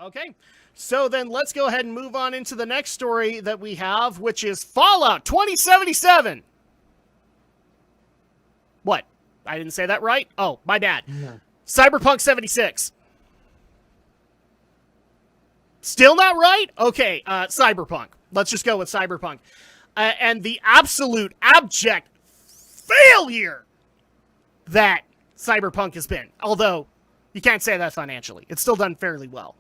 Okay, so then let's go ahead and move on into the next story that we have, which is Fallout 2077. What? I didn't say that right? Oh, my bad. No. Cyberpunk 76. Still not right? Okay, Cyberpunk. Let's just go with Cyberpunk. And the absolute abject failure that Cyberpunk has been. Although, you can't say that financially. It's still done fairly well.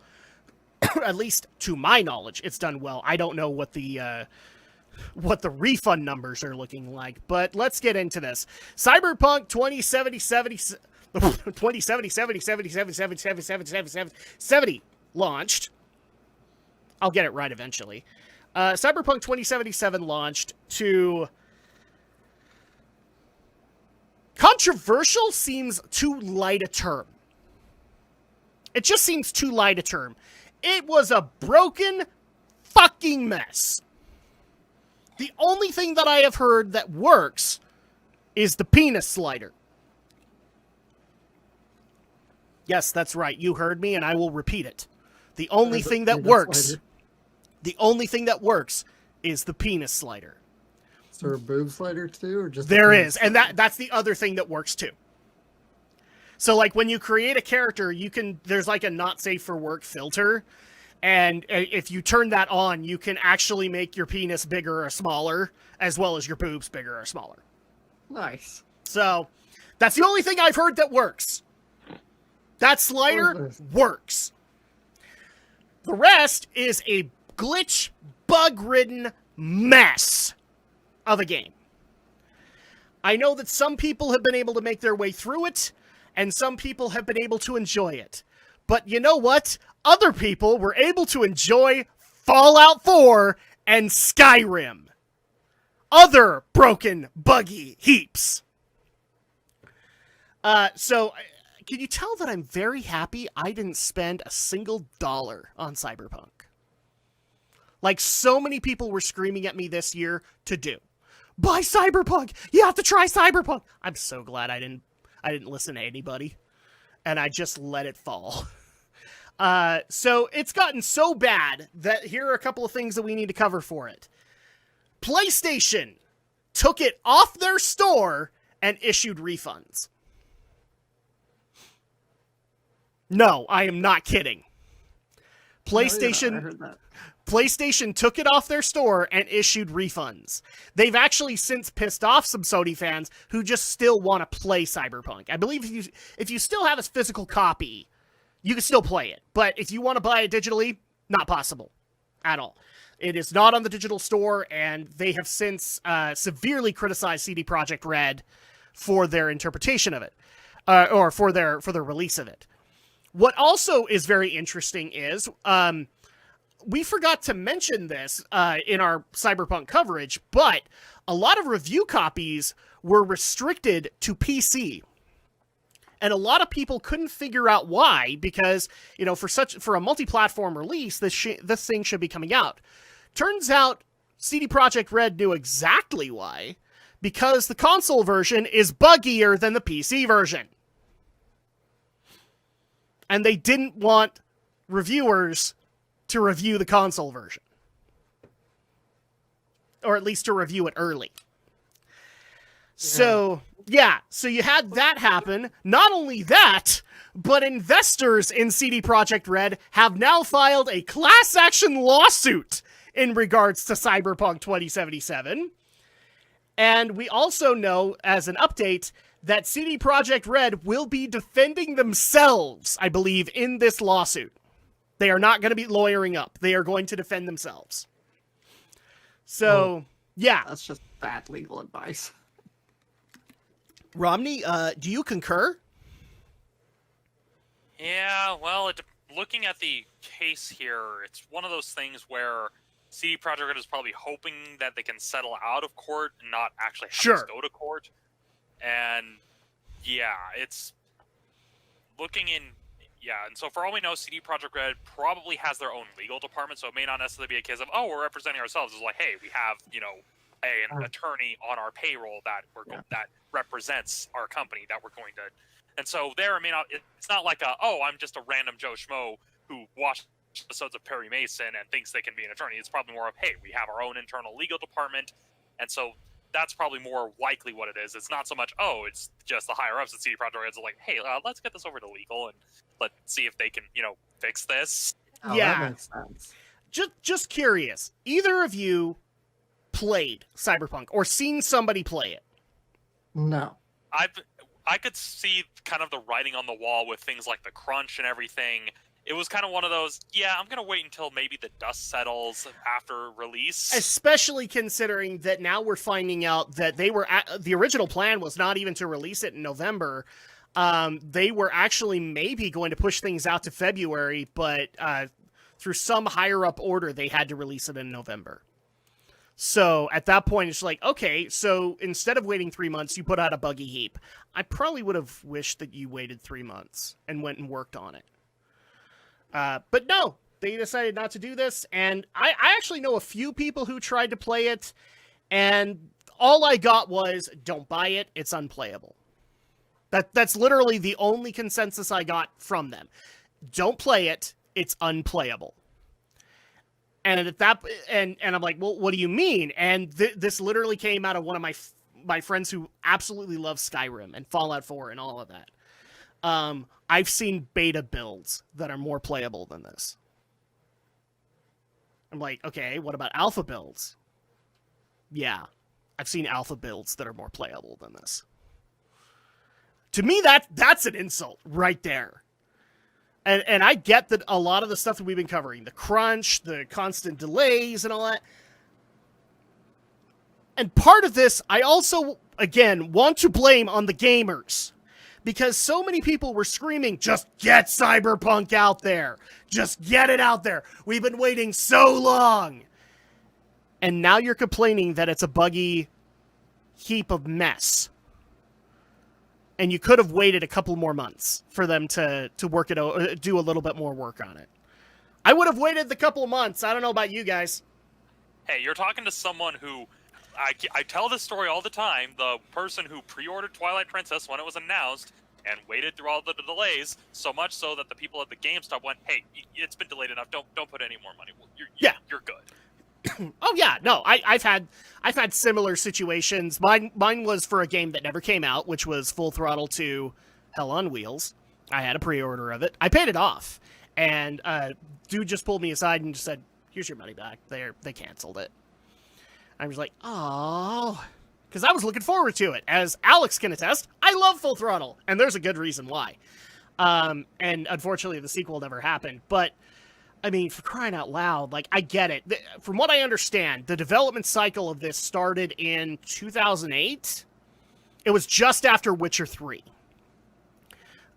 At least to my knowledge, it's done well. I don't know what the refund numbers are looking like, but let's get into this. Cyberpunk 2070 launched. I'll get it right eventually. Cyberpunk 2077 launched to... Controversial seems too light a term. It just seems too light a term. It was a broken fucking mess. The only thing that I have heard that works is the penis slider. Yes, that's right. You heard me, and I will repeat it. The only thing that works is the penis slider. Is there a boob slider too, or just there is, and that's the other thing that works too. So, like, when you create a character, there's like a not safe for work filter, and if you turn that on, you can actually make your penis bigger or smaller, as well as your boobs bigger or smaller. Nice. So, that's the only thing I've heard that works. That slider works. The rest is a glitch, bug-ridden mess of a game. I know that some people have been able to make their way through it, and some people have been able to enjoy it. But you know what? Other people were able to enjoy Fallout 4 and Skyrim. Other broken, buggy heaps. So, can you tell that I'm very happy I didn't spend a single dollar on Cyberpunk? Like, so many people were screaming at me this year to do. Buy Cyberpunk! You have to try Cyberpunk! I'm so glad I didn't listen to anybody. And I just let it fall. So it's gotten so bad that here are a couple of things that we need to cover for it. PlayStation took it off their store and issued refunds. No, I am not kidding. PlayStation... I heard that. PlayStation took it off their store and issued refunds. They've actually since pissed off some Sony fans who just still want to play Cyberpunk. I believe if you still have a physical copy, you can still play it. But if you want to buy it digitally, not possible at all. It is not on the digital store, and they have since severely criticized CD Projekt Red for their interpretation of it, or for their release of it. What also is very interesting is... we forgot to mention this in our Cyberpunk coverage, but a lot of review copies were restricted to PC. And a lot of people couldn't figure out why, because, you know, for a multi-platform release, this thing should be coming out. Turns out CD Projekt Red knew exactly why, because the console version is buggier than the PC version. And they didn't want reviewers to review the console version. Or at least to review it early. So you had that happen. Not only that, but investors in CD Projekt Red have now filed a class action lawsuit in regards to Cyberpunk 2077. And we also know, as an update, that CD Projekt Red will be defending themselves, I believe, in this lawsuit. They are not going to be lawyering up. They are going to defend themselves. So, yeah. That's just bad legal advice. Romney, do you concur? Yeah, well, looking at the case here, it's one of those things where CD Projekt Red is probably hoping that they can settle out of court and not actually have to go to court. And, yeah, it's looking in... Yeah, and so for all we know, CD Projekt Red probably has their own legal department, so it may not necessarily be a case of, oh, we're representing ourselves. It's like, hey, we have, you know, an attorney on our payroll that that represents our company that we're going to... And so there, it may not... It's not like I'm just a random Joe Schmo who watched episodes of Perry Mason and thinks they can be an attorney. It's probably more of, hey, we have our own internal legal department, and so that's probably more likely what it is. It's not so much, oh, it's just the higher ups at CD Projekt Red are like, hey, let's get this over to legal and let's see if they can, fix this. Oh, Yeah. that makes sense. Just curious, either of you played Cyberpunk or seen somebody play it? No. I could see kind of the writing on the wall with things like the crunch and everything. It was kind of one of those, yeah, I'm going to wait until maybe the dust settles after release. Especially considering that now we're finding out that the original plan was not even to release it in November. They were actually maybe going to push things out to February, but through some higher up order, they had to release it in November. So at that point, it's like, okay, so instead of waiting 3 months, you put out a buggy heap. I probably would have wished that you waited 3 months and went and worked on it. But no, they decided not to do this. And I actually know a few people who tried to play it, and all I got was, don't buy it, it's unplayable. That's literally the only consensus I got from them. Don't play it, it's unplayable. And at that, and I'm like, well, what do you mean? And this literally came out of one of my friends who absolutely loves Skyrim and Fallout 4 and all of that. I've seen beta builds that are more playable than this. I'm like, okay, what about alpha builds? Yeah, I've seen alpha builds that are more playable than this. To me, that's an insult right there. And I get that a lot of the stuff that we've been covering, the crunch, the constant delays and all that. And part of this, I also, again, want to blame on the gamers. Because so many people were screaming, just get Cyberpunk out there. Just get it out there. We've been waiting so long. And now you're complaining that it's a buggy heap of mess. And you could have waited a couple more months for them to work it, do a little bit more work on it. I would have waited the couple of months. I don't know about you guys. Hey, you're talking to someone who, I tell this story all the time, the person who pre-ordered Twilight Princess when it was announced and waited through all the delays, so much so that the people at the GameStop went, hey, it's been delayed enough, don't put any more money. You're good. Oh yeah, no, I've had similar situations. Mine was for a game that never came out, which was Full Throttle 2 Hell on Wheels. I had a pre-order of it. I paid it off, and dude just pulled me aside and just said, "Here's your money back." They canceled it. I was like, "Oh," because I was looking forward to it. As Alex can attest, I love Full Throttle, and there's a good reason why. And unfortunately, the sequel never happened, but. I mean, for crying out loud, like, I get it. From what I understand, the development cycle of this started in 2008. It was just after Witcher 3.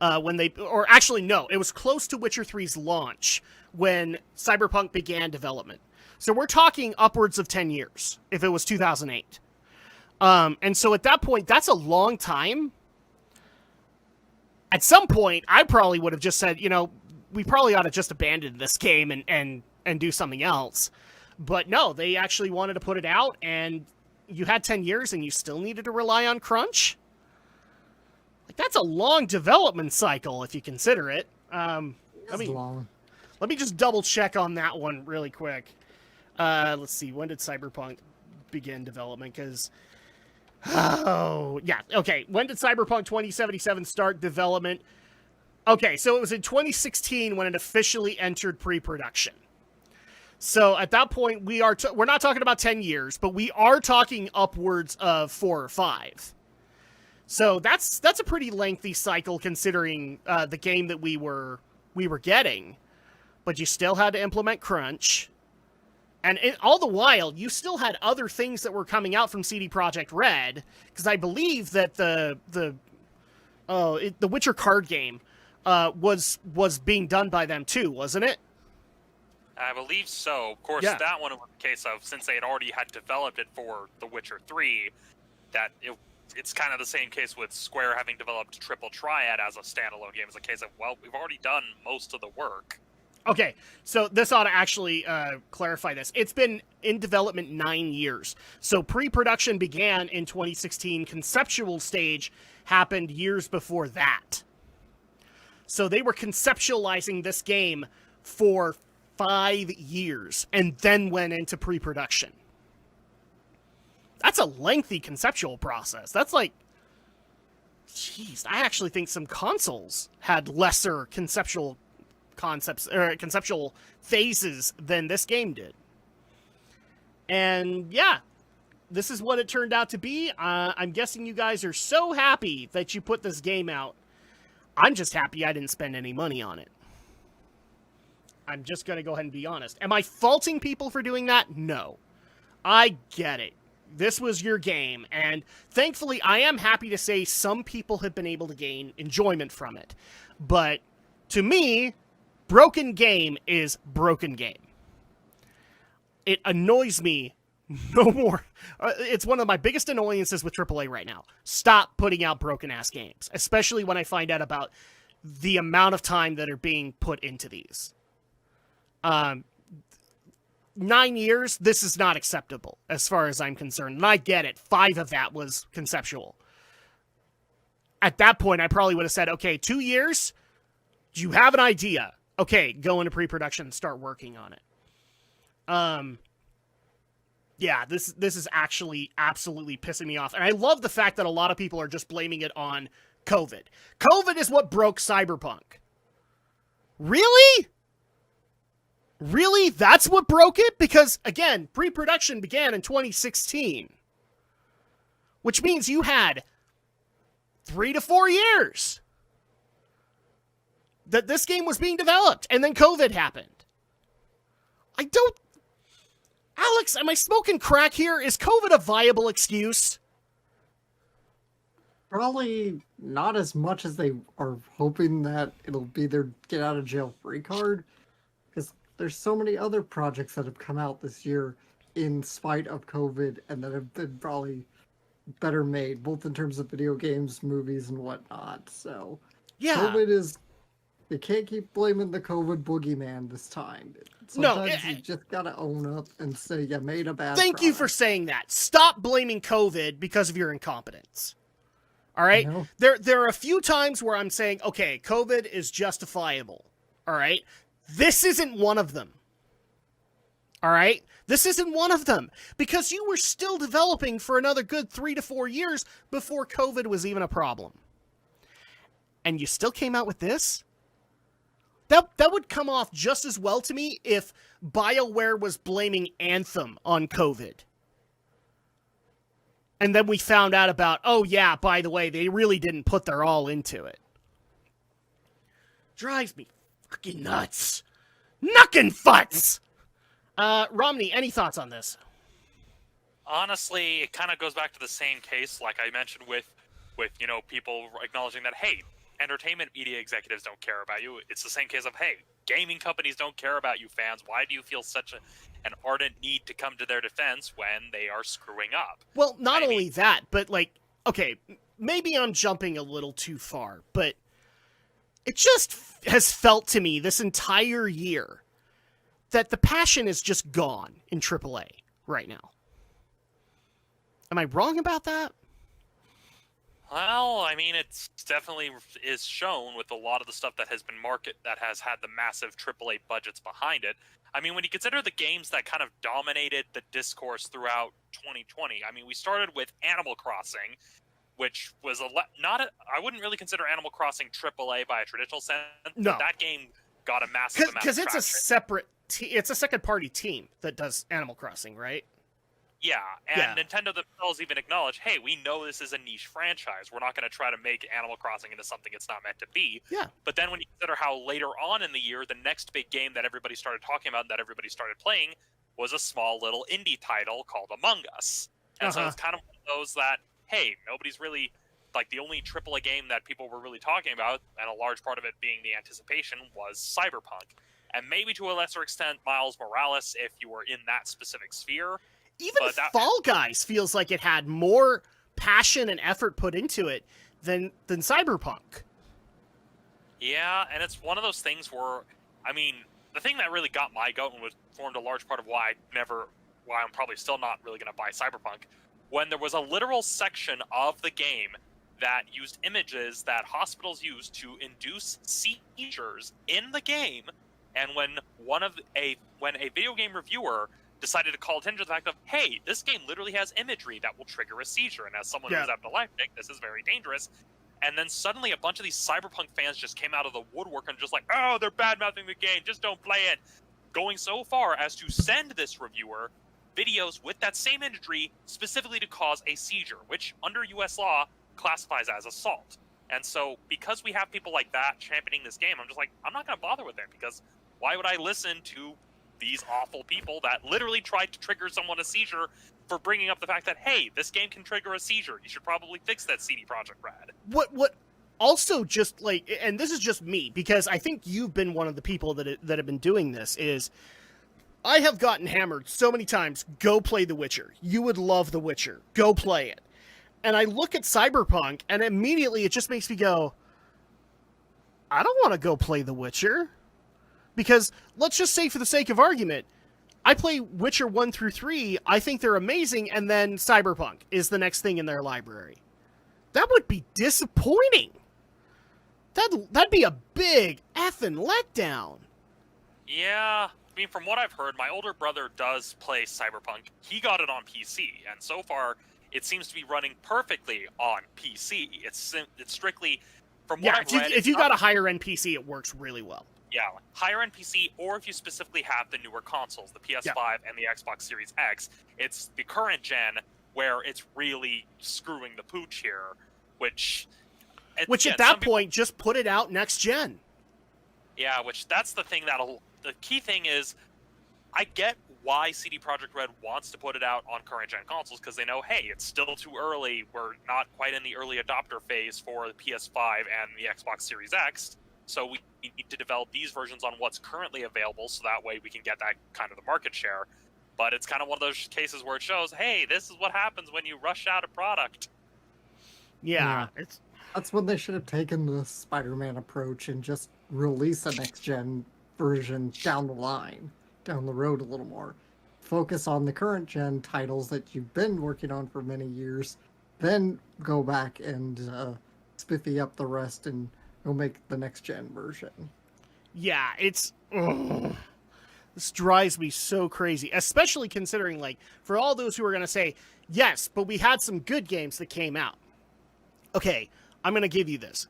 It was close to Witcher 3's launch when Cyberpunk began development. So we're talking upwards of 10 years, if it was 2008. And so at that point, that's a long time. At some point, I probably would have just said, we probably ought to just abandon this game and do something else. But no, they actually wanted to put it out, and you had 10 years and you still needed to rely on crunch? Like, that's a long development cycle if you consider it. Long. Let me just double check on that one really quick. Let's see, when did Cyberpunk begin development? Because, when did Cyberpunk 2077 start development? Okay, so it was in 2016 when it officially entered pre-production. So at that point, we're not talking about 10 years, but we are talking upwards of 4 or 5. So that's a pretty lengthy cycle considering the game that we were getting. But you still had to implement crunch, and all the while you still had other things that were coming out from CD Projekt Red, because I believe that the Witcher card game. Was being done by them too, wasn't it? I believe so. Of course, Yeah. That one was a case of, since they had already had developed it for The Witcher 3, it's kind of the same case with Square having developed Triple Triad as a standalone game. It's a case of, well, we've already done most of the work. Okay, so this ought to actually clarify this. It's been in development 9 years. So pre-production began in 2016. Conceptual stage happened years before that. So they were conceptualizing this game for 5 years and then went into pre-production. That's a lengthy conceptual process. That's like, jeez, I actually think some consoles had lesser conceptual concepts or conceptual phases than this game did. And yeah, this is what it turned out to be. I'm guessing you guys are so happy that you put this game out. I'm just happy I didn't spend any money on it. I'm just going to go ahead and be honest. Am I faulting people for doing that? No. I get it. This was your game, and thankfully I am happy to say some people have been able to gain enjoyment from it. But to me, broken game is broken game. It annoys me no more. It's one of my biggest annoyances with AAA right now. Stop putting out broken-ass games, especially when I find out about the amount of time that are being put into these. 9 years, this is not acceptable as far as I'm concerned. And I get it. 5 of that was conceptual. At that point, I probably would have said, okay, 2 years? Do you have an idea? Okay, go into pre-production and start working on it. Yeah, this is actually absolutely pissing me off. And I love the fact that a lot of people are just blaming it on COVID. COVID is what broke Cyberpunk. Really? Really? That's what broke it? Because, again, pre-production began in 2016. Which means you had 3 to 4 years that this game was being developed. And then COVID happened. Alex, am I smoking crack here? Is COVID a viable excuse? Probably not as much as they are hoping that it'll be their get out of jail free card. Because there's so many other projects that have come out this year in spite of COVID and that have been probably better made, both in terms of video games, movies, and whatnot. So, yeah. COVID is... You can't keep blaming the COVID boogeyman this time. Sometimes you just gotta own up and say you made a bad Thank you for saying that. Stop blaming COVID because of your incompetence. All right? There are a few times where I'm saying, okay, COVID is justifiable. All right? This isn't one of them. All right? This isn't one of them. Because you were still developing for another good 3 to 4 years before COVID was even a problem. And you still came out with this? That would come off just as well to me if BioWare was blaming Anthem on COVID. And then we found out about, oh yeah, by the way, they really didn't put their all into it. Drives me fucking nuts. Knuckin' futz! Romney, any thoughts on this? Honestly, it kind of goes back to the same case, like I mentioned with people acknowledging that, hey, entertainment media executives don't care about you. It's the same case of, hey, gaming companies don't care about you fans. Why do you feel such an ardent need to come to their defense when they are screwing up? Well, not only that, but like, okay, maybe I'm jumping a little too far, but it just has felt to me this entire year that the passion is just gone in AAA right now. Am I wrong about that? Well, I mean, it's definitely is shown with a lot of the stuff that has been that has had the massive AAA budgets behind it. I mean, when you consider the games that kind of dominated the discourse throughout 2020, I mean, we started with Animal Crossing, which was I wouldn't really consider Animal Crossing AAA by a traditional sense. No. That game got a massive amount of traction. Because it's a separate, it's a second-party team that does Animal Crossing, right? Yeah, and Nintendo themselves even acknowledge, hey, we know this is a niche franchise. We're not going to try to make Animal Crossing into something it's not meant to be. Yeah. But then when you consider how later on in the year, the next big game that everybody started talking about and that everybody started playing was a small little indie title called Among Us. And so it's kind of one of those that, hey, nobody's really, like, the only AAA game that people were really talking about, and a large part of it being the anticipation, was Cyberpunk. And maybe to a lesser extent, Miles Morales, if you were in that specific sphere. Even Fall Guys feels like it had more passion and effort put into it than Cyberpunk. Yeah, and it's one of those things where, I mean, the thing that really got my goat and was formed a large part of why I'm probably still not really going to buy Cyberpunk, when there was a literal section of the game that used images that hospitals use to induce seizures in the game And when when a video game reviewer decided to call attention to the fact of, hey, this game literally has imagery that will trigger a seizure, and as someone who's epileptic, this is very dangerous. And then suddenly a bunch of these Cyberpunk fans just came out of the woodwork and just like, oh, they're bad-mouthing the game, just don't play it. Going so far as to send this reviewer videos with that same imagery specifically to cause a seizure, which under US law classifies as assault. And so because we have people like that championing this game, I'm just like, I'm not going to bother with it, because why would I listen to these awful people that literally tried to trigger someone a seizure for bringing up the fact that, hey, this game can trigger a seizure. You should probably fix that, CD Projekt Red. What also just like, and this is just me, because I think you've been one of the people that have been doing this, is I have gotten hammered so many times, go play The Witcher. You would love The Witcher. Go play it. And I look at Cyberpunk, and immediately it just makes me go, I don't want to go play The Witcher. Because, let's just say for the sake of argument, I play Witcher 1 through 3, I think they're amazing, and then Cyberpunk is the next thing in their library. That would be disappointing. That'd be a big effing letdown. Yeah, I mean, from what I've heard, my older brother does play Cyberpunk. He got it on PC, and so far, it seems to be running perfectly on PC. It's strictly, from what I've read... if you got a higher-end PC, it works really well. Yeah, higher-end PC, or if you specifically have the newer consoles, the PS5 and the Xbox Series X, it's the current gen where it's really screwing the pooch here, which at that point, just put it out next gen. Yeah, which that's the thing the key thing is, I get why CD Projekt Red wants to put it out on current gen consoles, because they know, hey, it's still too early, we're not quite in the early adopter phase for the PS5 and the Xbox Series X, so we need to develop these versions on what's currently available, so that way we can get that kind of the market share. But it's kind of one of those cases where it shows, hey, this is what happens when you rush out a product. Yeah. That's when they should have taken the Spider-Man approach and just release a next-gen version down the road a little more. Focus on the current-gen titles that you've been working on for many years, then go back and spiffy up the rest and go make the next-gen version. Yeah, it's... Ugh. This drives me so crazy, especially considering, like, for all those who are going to say, yes, but we had some good games that came out. Okay, I'm going to give you this.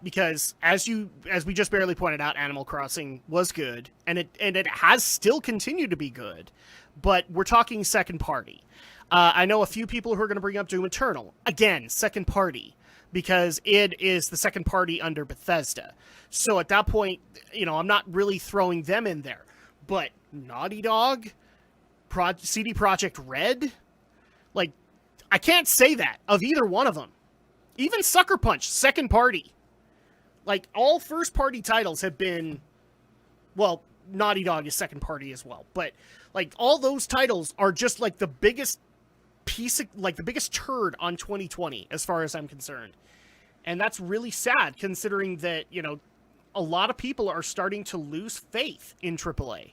Because as we just barely pointed out, Animal Crossing was good, and it has still continued to be good, but we're talking second party. I know a few people who are going to bring up Doom Eternal. Again, second party, because it is the second party under Bethesda. So at that point, I'm not really throwing them in there. But Naughty Dog, CD Projekt Red, like, I can't say that of either one of them. Even Sucker Punch, second party. Like, all first-party titles have been... Well, Naughty Dog is second party as well. But, like, all those titles are just, like, the biggest the biggest turd on 2020, as far as I'm concerned. And that's really sad, considering that, a lot of people are starting to lose faith in AAA.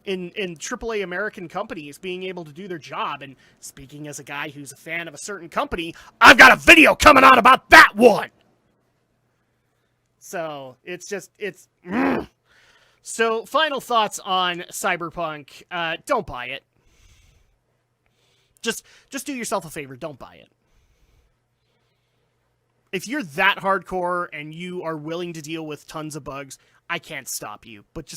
In AAA American companies being able to do their job. And speaking as a guy who's a fan of a certain company, I've got a video coming out about that one! So, So, final thoughts on Cyberpunk. Don't buy it. Just do yourself a favor, don't buy it. If you're that hardcore and you are willing to deal with tons of bugs, I can't stop you. But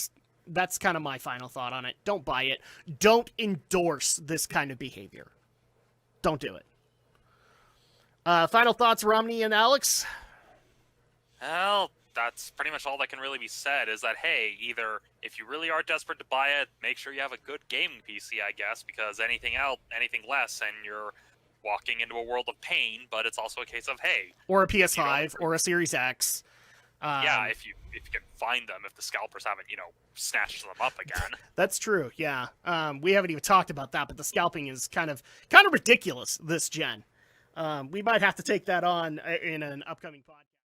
that's kind of my final thought on it. Don't buy it. Don't endorse this kind of behavior. Don't do it. Final thoughts, Romney and Alex? Well, that's pretty much all that can really be said, is that, hey, either if you really are desperate to buy it, make sure you have a good gaming PC, I guess, because anything less, and you're walking into a world of pain. But it's also a case of, hey, or a PS5 or a Series X. Yeah, if you can find them, if the scalpers haven't snatched them up again. That's true. Yeah, we haven't even talked about that, but the scalping is kind of ridiculous this gen. We might have to take that on in an upcoming podcast.